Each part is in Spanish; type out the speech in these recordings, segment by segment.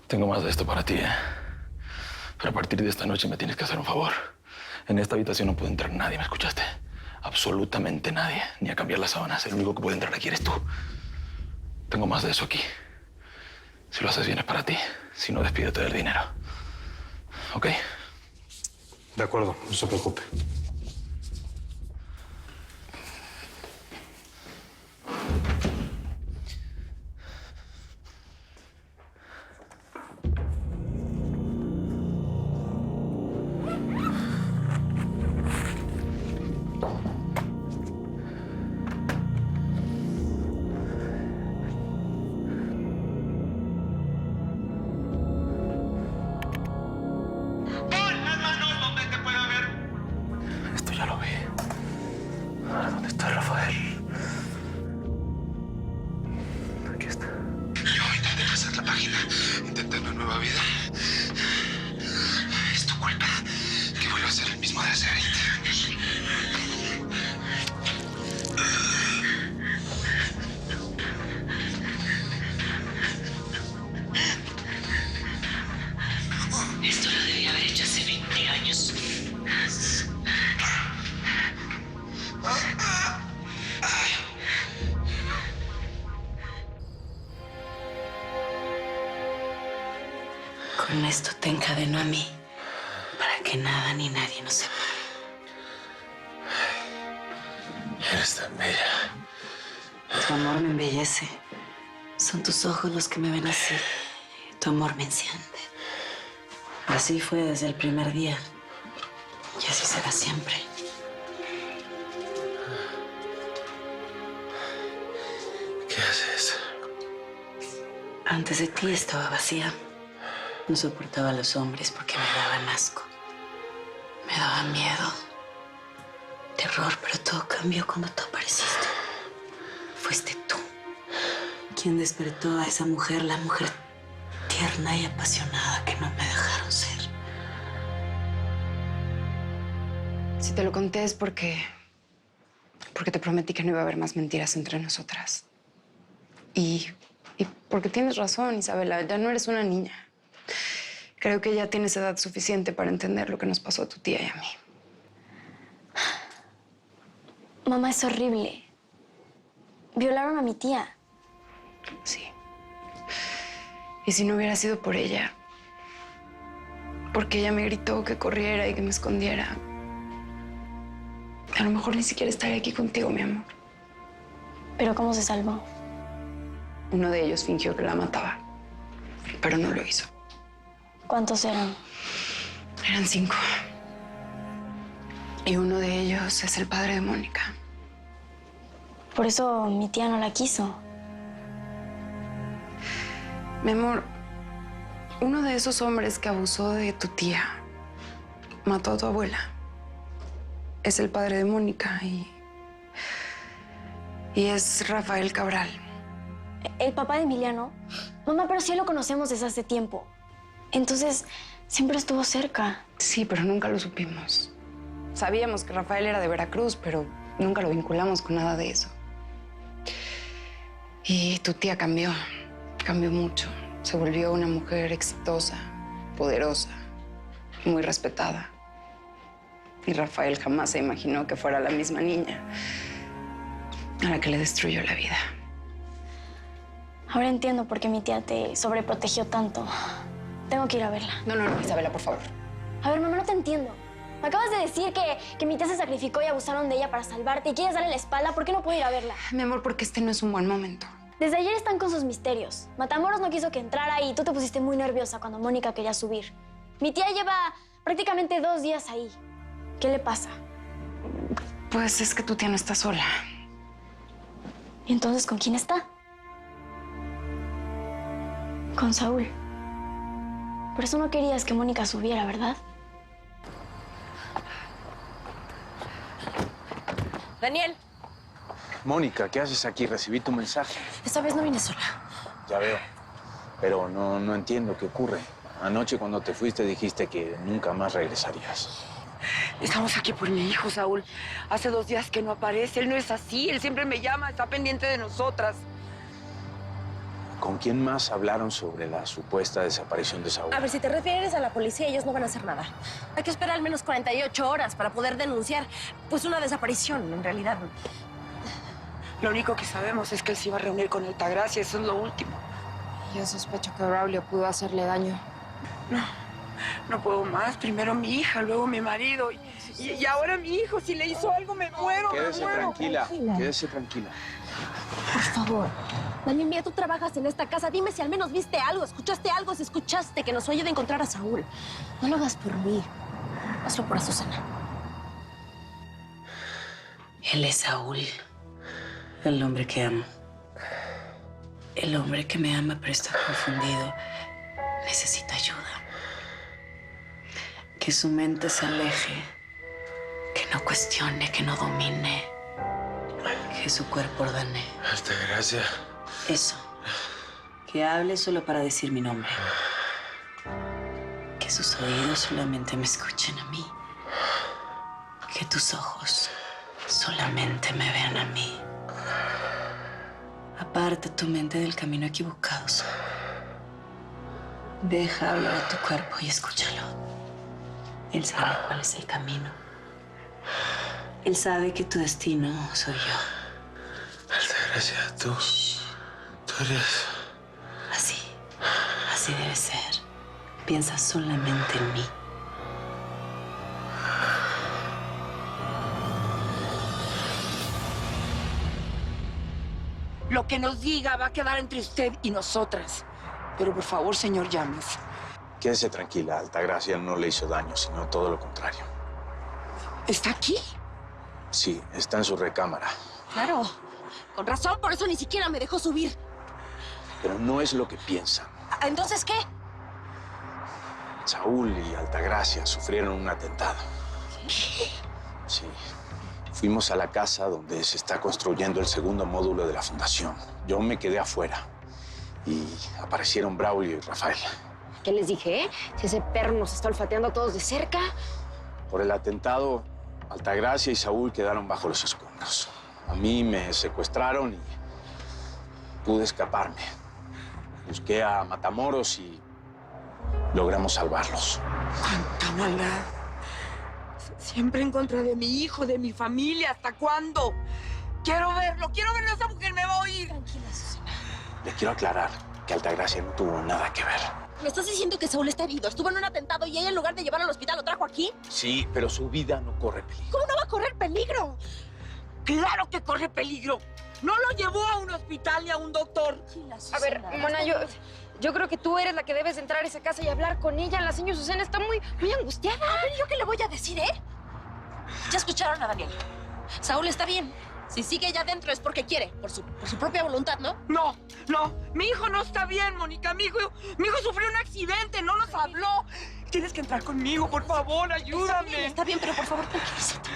Tengo más de esto para ti, ¿eh? Pero a partir de esta noche me tienes que hacer un favor. En esta habitación no puede entrar nadie, ¿me escuchaste? Absolutamente nadie. Ni a cambiar las sábanas. El único que puede entrar aquí eres tú. Tengo más de eso aquí. Si lo haces bien es para ti. Si no, despídete del dinero. ¿Ok? De acuerdo, no se preocupe. Esto ya lo vi. Ahora, ¿dónde está Rafael? Aquí está. Yo intenté pasar la página, intenté una nueva vida. Es tu culpa que vuelva a ser el mismo de hace 20 años. Esto lo debía haber hecho hace 20 años. Con esto te encadenó a mí, para que nada ni nadie nos separe. Eres tan bella. Tu amor me embellece. Son tus ojos los que me ven así. Tu amor me enciende. Así fue desde el primer día. Y así será siempre. ¿Qué haces? Antes de ti estaba vacía. No soportaba a los hombres porque me daban asco. Me daba miedo, terror, pero todo cambió cuando tú apareciste. Fuiste tú quien despertó a esa mujer, la mujer tierna y apasionada que no me dejaron ser. Si te lo conté es porque te prometí que no iba a haber más mentiras entre nosotras. Y porque tienes razón, Isabela, ya no eres una niña. Creo que ya tienes edad suficiente para entender lo que nos pasó a tu tía y a mí. Mamá, es horrible. Violaron a mi tía. Sí. Y si no hubiera sido por ella, porque ella me gritó que corriera y que me escondiera, a lo mejor ni siquiera estaría aquí contigo, mi amor. ¿Pero cómo se salvó? Uno de ellos fingió que la mataba, pero no lo hizo. ¿Cuántos eran? Eran 5. Y uno de ellos es el padre de Mónica. Por eso mi tía no la quiso. Mi amor, uno de esos hombres que abusó de tu tía mató a tu abuela. Es el padre de Mónica y es Rafael Cabral. ¿El papá de Emiliano? Mamá, pero sí lo conocemos desde hace tiempo. Entonces, siempre estuvo cerca. Sí, pero nunca lo supimos. Sabíamos que Rafael era de Veracruz, pero nunca lo vinculamos con nada de eso. Y tu tía cambió mucho. Se volvió una mujer exitosa, poderosa, muy respetada. Y Rafael jamás se imaginó que fuera la misma niña a la que le destruyó la vida. Ahora entiendo por qué mi tía te sobreprotegió tanto. Tengo que ir a verla. No, Isabela, por favor. A ver, mamá, no te entiendo. Me acabas de decir que mi tía se sacrificó y abusaron de ella para salvarte y quieres darle la espalda. ¿Por qué no puedo ir a verla? Mi amor, porque este no es un buen momento. Desde ayer están con sus misterios. Matamoros no quiso que entrara y tú te pusiste muy nerviosa cuando Mónica quería subir. Mi tía lleva prácticamente 2 días ahí. ¿Qué le pasa? Pues es que tu tía no está sola. ¿Y entonces con quién está? Con Saúl. Por eso no querías que Mónica subiera, ¿verdad? Daniel. Mónica, ¿qué haces aquí? Recibí tu mensaje. Esta vez no vine sola. Ya veo. Pero no entiendo qué ocurre. Anoche cuando te fuiste dijiste que nunca más regresarías. Estamos aquí por mi hijo, Saúl. Hace 2 días que no aparece. Él no es así. Él siempre me llama, está pendiente de nosotras. ¿Con quién más hablaron sobre la supuesta desaparición de Saúl? A ver, si te refieres a la policía, ellos no van a hacer nada. Hay que esperar al menos 48 horas para poder denunciar, pues, una desaparición, en realidad. Lo único que sabemos es que él se iba a reunir con Altagracia, eso es lo último. Yo sospecho que Braulio pudo hacerle daño. No puedo más. Primero mi hija, luego mi marido. Y ahora mi hijo. Si le hizo algo, me muero, Quédese me muero. tranquila, quédese tranquila. Por favor. Daniel, mira, tú trabajas en esta casa. Dime si al menos viste algo, escuchaste algo, si escuchaste que nos ayude a encontrar a Saúl. No lo hagas por mí. Hazlo por Azucena. Él es Saúl, el hombre que amo. El hombre que me ama pero está confundido. Necesita ayuda. Que su mente se aleje. Que no cuestione, que no domine. Que su cuerpo ordene. Altagracia. Eso. Que hable solo para decir mi nombre. Que sus oídos solamente me escuchen a mí. Que tus ojos solamente me vean a mí. Aparta tu mente del camino equivocado, Saúl. Deja hablar a tu cuerpo y escúchalo. Él sabe cuál es el camino. Él sabe que tu destino soy yo. Altagracia, tú eres... Así debe ser. Piensa solamente en mí. Lo que nos diga va a quedar entre usted y nosotras. Pero por favor, señor Llamas. Quédese tranquila, Altagracia no le hizo daño, sino todo lo contrario. ¿Está aquí? Sí, está en su recámara. Claro. Con razón, por eso ni siquiera me dejó subir. Pero no es lo que piensan. ¿Entonces qué? Saúl y Altagracia sufrieron un atentado. ¿Qué? Sí. Fuimos a la casa donde se está construyendo el segundo módulo de la fundación. Yo me quedé afuera y aparecieron Braulio y Rafael. ¿Qué les dije? Si ese perro nos está olfateando a todos de cerca. Por el atentado, Altagracia y Saúl quedaron bajo los escombros. A mí me secuestraron y pude escaparme. Busqué a Matamoros y logramos salvarlos. ¡Cuánta maldad! Siempre en contra de mi hijo, de mi familia. ¿Hasta cuándo? Quiero verlo, esa mujer me va a oír. Tranquila, Azucena. Le quiero aclarar que Altagracia no tuvo nada que ver. ¿Me estás diciendo que Saúl está herido? Estuvo en un atentado y ella, en lugar de llevarlo al hospital, lo trajo aquí. Sí, pero su vida no corre peligro. ¿Cómo no va a correr peligro? ¡Claro que corre peligro! No lo llevó a un hospital ni a un doctor. A ver, Mona, yo creo que tú eres la que debes entrar a esa casa y hablar con ella. La señora Azucena está muy angustiada. A ver, ¿yo qué le voy a decir, Ya escucharon a Daniel. Saúl está bien. Si sigue allá adentro es porque quiere, por su propia voluntad, ¿no? No. Mi hijo no está bien, Mónica. Mi hijo sufrió un accidente, no nos habló. Tienes que entrar conmigo, por favor, ayúdame. Está bien, pero por favor, tranquilízate.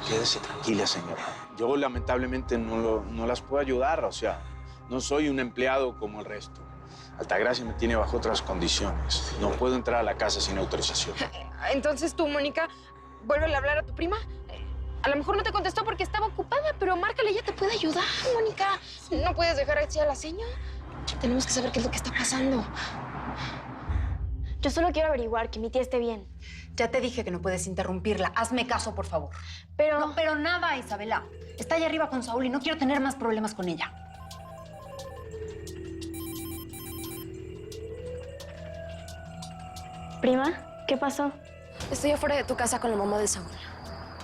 Quédese tranquila, señora. Yo lamentablemente no las puedo ayudar, o sea, no soy un empleado como el resto. Altagracia me tiene bajo otras condiciones. No puedo entrar a la casa sin autorización. Entonces tú, Mónica, vuélvele a hablar a tu prima. A lo mejor no te contestó porque estaba ocupada, pero márcale, ella te puede ayudar, Mónica. No puedes dejar así a la señora. Tenemos que saber qué es lo que está pasando. Yo solo quiero averiguar que mi tía esté bien. Ya te dije que no puedes interrumpirla. Hazme caso, por favor. Pero... No, pero nada, Isabela. Está allá arriba con Saúl y no quiero tener más problemas con ella. Prima, ¿qué pasó? Estoy afuera de tu casa con la mamá de Saúl.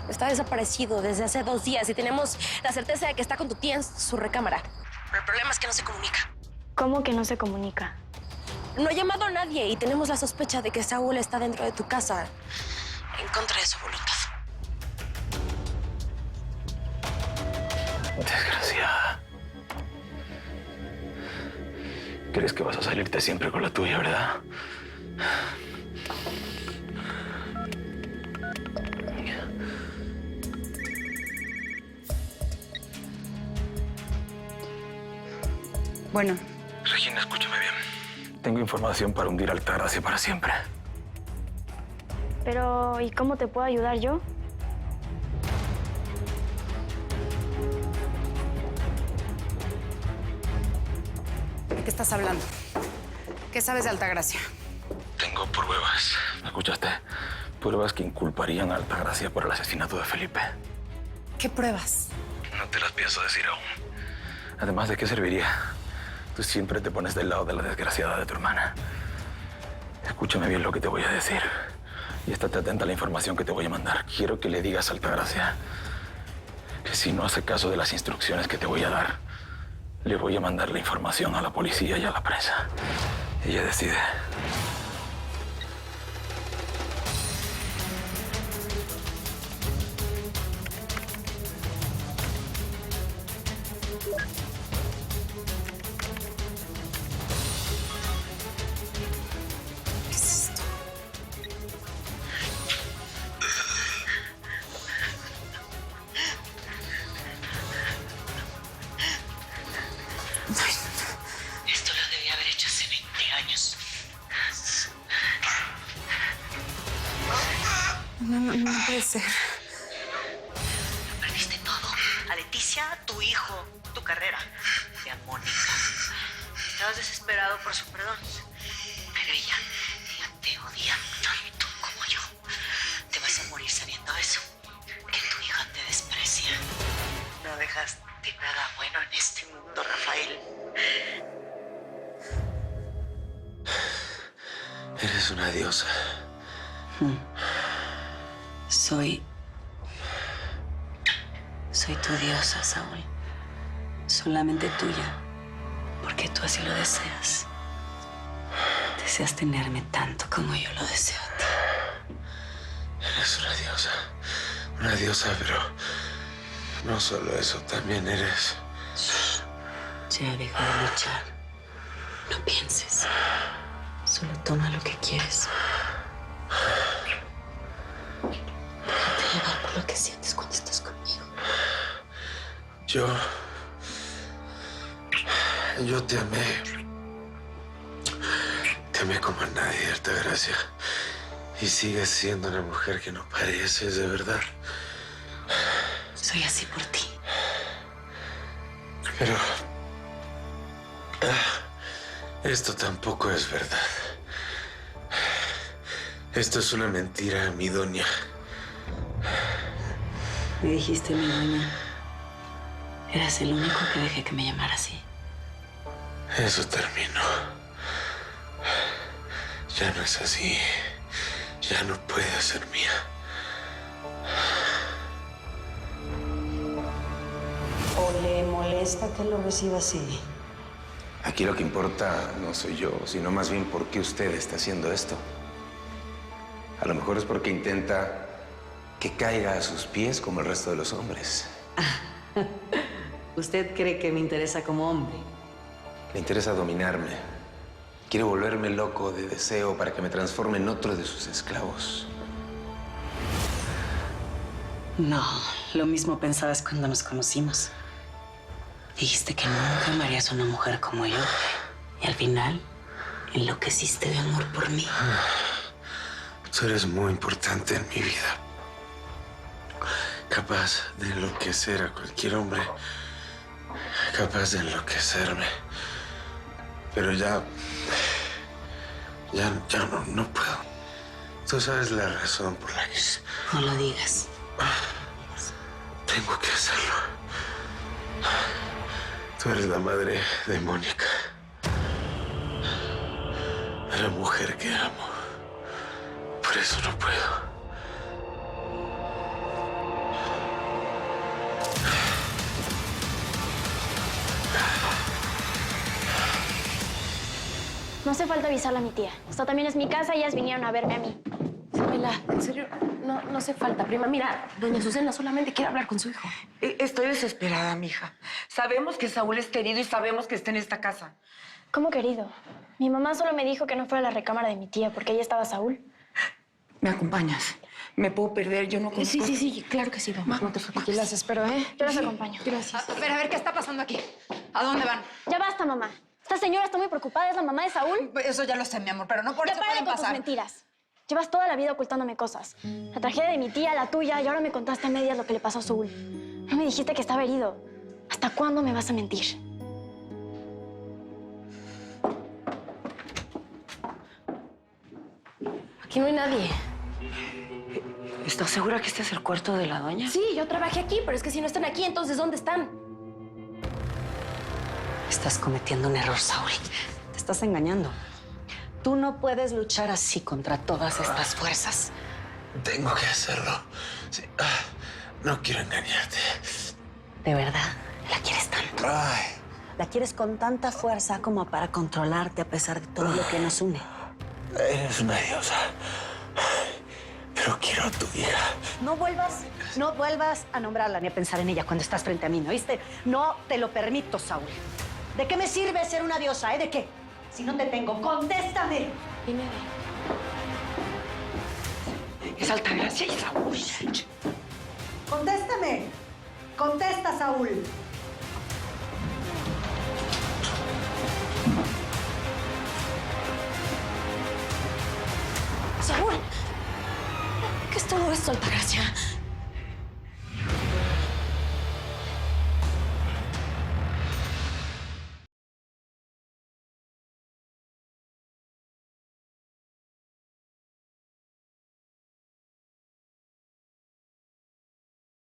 Está desaparecido desde hace 2 días y tenemos la certeza de que está con tu tía en su recámara. Pero el problema es que no se comunica. ¿Cómo que no se comunica? No ha llamado a nadie y tenemos la sospecha de que Saúl está dentro de tu casa en contra de su voluntad. Desgraciada. ¿Crees que vas a salirte siempre con la tuya, verdad? Bueno. Regina, escúchame bien. Tengo información para hundir a Altagracia para siempre. Pero, ¿y cómo te puedo ayudar yo? ¿De qué estás hablando? ¿Qué sabes de Altagracia? Tengo pruebas. ¿Me escuchaste? Pruebas que inculparían a Altagracia por el asesinato de Felipe. ¿Qué pruebas? No te las pienso decir aún. Además, ¿de qué serviría? Tú siempre te pones del lado de la desgraciada de tu hermana. Escúchame bien lo que te voy a decir. Y estate atenta a la información que te voy a mandar. Quiero que le digas a Altagracia que si no hace caso de las instrucciones que te voy a dar, le voy a mandar la información a la policía y a la prensa. Ella decide. ¿Qué es esto? Esto lo debía haber hecho hace 20 años. No puede ser. Lo perdiste todo. A Leticia, tu hijo, tu carrera. Y a Mónica. Estabas desesperado por su perdón. Pero ella te odia tanto como yo. Te vas a morir sabiendo eso. Que tu hija te desprecia. No dejaste nada bueno en este mundo, Rafael. Eres una diosa. Soy tu diosa, Saúl. Solamente tuya, porque tú así lo deseas. Deseas tenerme tanto como yo lo deseo a ti. Eres una diosa. Una diosa, pero no solo eso, también eres... Ya deja de luchar. No pienses. Solo toma lo que quieres. Déjate llevar por lo que sientes cuando estás conmigo. Yo te amé. Te amé como a nadie, Altagracia. Y sigues siendo una mujer que no pareces, de verdad. Soy así por ti. Pero... esto tampoco es verdad. Esto es una mentira, mi doña. Me dijiste mi doña. Eras el único que dejé que me llamara así. Eso terminó. Ya no es así. Ya no puede ser mía. ¿O le molesta que lo reciba así? Aquí lo que importa no soy yo, sino más bien por qué usted está haciendo esto. A lo mejor es porque intenta que caiga a sus pies como el resto de los hombres. ¿Usted cree que me interesa como hombre? Le interesa dominarme. Quiere volverme loco de deseo para que me transforme en otro de sus esclavos. No, lo mismo pensabas cuando nos conocimos. Dijiste que nunca amarías a una mujer como yo. Y al final, enloqueciste de amor por mí. Tú eres muy importante en mi vida. Capaz de enloquecer a cualquier hombre. Capaz de enloquecerme. Pero ya no puedo. Tú sabes la razón por la que... No lo digas. Tengo que hacerlo. Tú eres la madre de Mónica. La mujer que amo. Por eso no puedo. No hace falta avisarle a mi tía. Esta también es mi casa y ellas vinieron a verme a mí. Isabela, en serio, no hace falta, prima. Mira, doña Susana solamente quiere hablar con su hijo. Estoy desesperada, mija. Sabemos que Saúl está herido y sabemos que está en esta casa. ¿Cómo querido? Mi mamá solo me dijo que no fuera a la recámara de mi tía porque ahí estaba Saúl. ¿Me acompañas? ¿Me puedo perder? Yo no conozco... Sí, claro que sí, vamos. No te preocupes. Aquí las espero, ¿eh? Yo las acompaño. Gracias. A ver, ¿qué está pasando aquí? ¿A dónde van? Ya basta, mamá. Esta señora está muy preocupada. ¿Es la mamá de Saúl? Eso ya lo sé, mi amor, pero no por Ya eso párale pueden con tus pasar. mentiras. Llevas toda la vida ocultándome cosas. La tragedia de mi tía, la tuya, y ahora me contaste a medias lo que le pasó a Saúl. No me dijiste que estaba herido. ¿Hasta cuándo me vas a mentir? Aquí no hay nadie. ¿Estás segura que este es el cuarto de la doña? Sí, yo trabajé aquí, pero es que si no están aquí, entonces ¿dónde están? Estás cometiendo un error, Saúl. Te estás engañando. Tú no puedes luchar así contra todas estas fuerzas. Tengo que hacerlo. Sí. No quiero engañarte. ¿De verdad? ¿La quieres tanto? Ay. ¿La quieres con tanta fuerza como para controlarte a pesar de todo lo que nos une? Eres una diosa. Pero quiero a tu hija. No vuelvas a nombrarla ni a pensar en ella cuando estás frente a mí, ¿no oíste? No te lo permito, Saúl. ¿De qué me sirve ser una diosa, ¿De qué? Si no te tengo, ¡contéstame! Dime. Es Altagracia y Saúl. ¡Contéstame! ¡Contesta, Saúl! Saúl, ¿qué es todo esto, Altagracia?